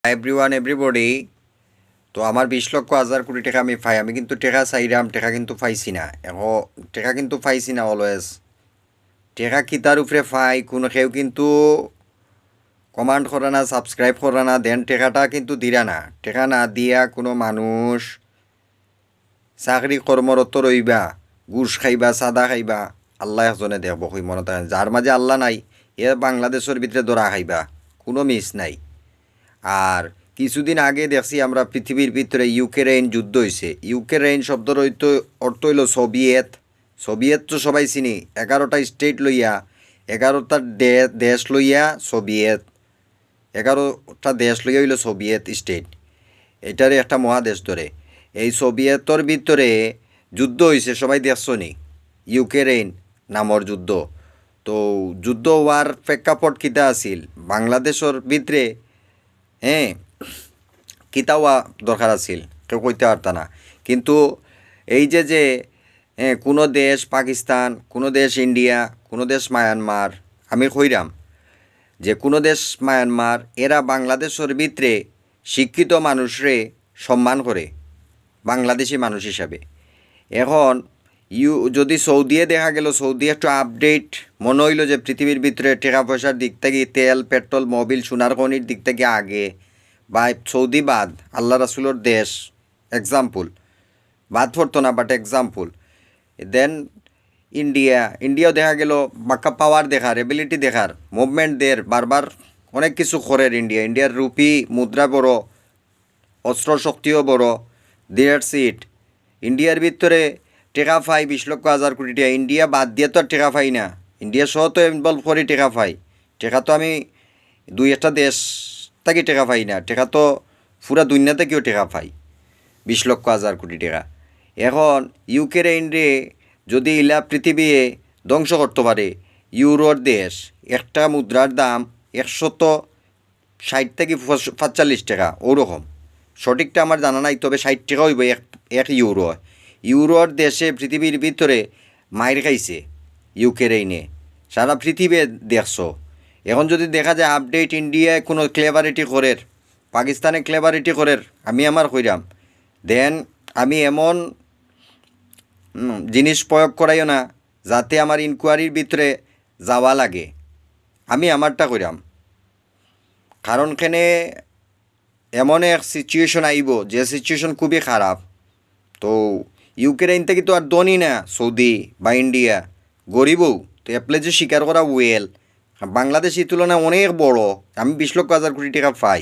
Everyone everybody. তো আমার 20 লক্ষ 1,000 কোটি টাকা আমি পাই। আমি কিন্তু টাকা চাইলাম, টাকা কিন্তু পাইছি না। টাকা কিন্তু পাইছি না অলওয়েজ। টাকা কিতার উপরে পাই কোনো কেউ কিন্তু কমান্ড করে না, সাবস্ক্রাইব করে না, দেন টাকাটা কিন্তু দিরা না। টাকা না দিয়া কোনো মানুষ চাকরি কর্মরত রইবা, ঘুষ খাইবা, সাদা খাইবা, আল্লাহ একজনে দেখব কই মনে থাকে। যার মাঝে আল্লাহ নাই এ বাংলাদেশের ভিতরে দরা খাইবা, কোনো মিস নাই। আর কিছুদিন আগে দেখছি আমরা পৃথিবীর ভিতরে ইউক্রেন যুদ্ধ হয়েছে। ইউক্রেন শব্দর অর্থ হইল সোভিয়েত। সোভিয়েত তো সবাই চিনি, 11টা স্টেট লইয়া, 11টা দেশ লইয়া সোভিয়েত, 11টা দেশ লইয়া হইল সোভিয়েত স্টেট। এটারে একটা মহাদেশ ধরে। এই সোভিয়েতর ভিতরে যুদ্ধ হয়েছে, সবাই দেখছো নি, ইউক্রেন নামর যুদ্ধ। তো যুদ্ধ হওয়ার প্রেক্ষাপট কিতা আছিল বাংলাদেশের ভিতরে, হ্যাঁ, কিতা হওয়া দরকার আছিল কেউ কইতে পারতা না। কিন্তু এই যে কোনো দেশ পাকিস্তান, কোনো দেশ ইন্ডিয়া, কোনো দেশ মায়ানমার, আমি কইরাম যে কোনো দেশ মায়ানমার এরা বাংলাদেশের ভিতরে শিক্ষিত মানুষরে সম্মান করে বাংলাদেশি মানুষ হিসাবে। এখন যদি সৌদিয়ে দেখা গেল, সৌদি একটু আপডেট মনে হইল যে পৃথিবীর ভিতরে টাকা পয়সার দিক থেকে, তেল পেট্রোল মোবিল সোনার খনির দিক থেকে আগে, বা সৌদি বাদ আল্লাহ রাসুলোর দেশ এক্সাম্পল, বাদ পড়তো না বাট এক্সাম্পল। দেন ইন্ডিয়াও দেখা গেল বাক্কা পাওয়ার দেখার, এবিলিটি দেখার, মুভমেন্ট দের বারবার অনেক কিছু করে ইন্ডিয়ার রুপি মুদ্রা বড়, অস্ত্র শক্তিও বড়, দেয়ার সিট। ইন্ডিয়ার ভিতরে টেকা পাই 20 লক্ষ 1,000 কোটি টাকা। ইন্ডিয়া বাদ দিয়ে তো আর টেকা পাই না, ইন্ডিয়া সহ তো ইনভলভ করে টেকা পাই। টেকা তো আমি দুই একটা দেশ থেকে টেকা পাই না, টেকা তো পুরা দুনিয়া থেকেও টেকা পাই 20 লক্ষ 1,000 কোটি টাকা। এখন ইউক্রেইনরে যদি ইলা পৃথিবী ধ্বংস করতে পারে, ইউরোর দেশ, একটা মুদ্রার দাম 160 থেকে 45 টাকা ওরকম, সঠিকটা আমার জানা নাই, তবে 60 টাকা হইব এক ইউরো। ইউরোর দেশে পৃথিবীর ভিতরে মাইর খাইছে ইউক্রেইনে, সারা পৃথিবী দেখছো। এখন যদি দেখা যায় আপডেট ইন্ডিয়ায় কোনো ক্লেভারিটি করের, পাকিস্তানে ক্লেভারিটি করের, আমি আমার কইরাম, দেন আমি এমন জিনিস প্রয়োগ করাইও না যাতে আমার ইনকোয়ারির ভিতরে যাওয়া লাগে, আমি আমারটা কইরাম। কারণ কেনে এমন এক সিচুয়েশন আইব যে সিচুয়েশন খুবই খারাপ। তো ইউক্রেইন থেকে তো আর ধনী না সৌদি বা ইন্ডিয়া, গরিবও তো এপ্লে যে স্বীকার করা ওয়েল। বাংলাদেশের তুলনায় অনেক বড়, আমি 20 লক্ষ 1,000 কোটি টাকা পাই।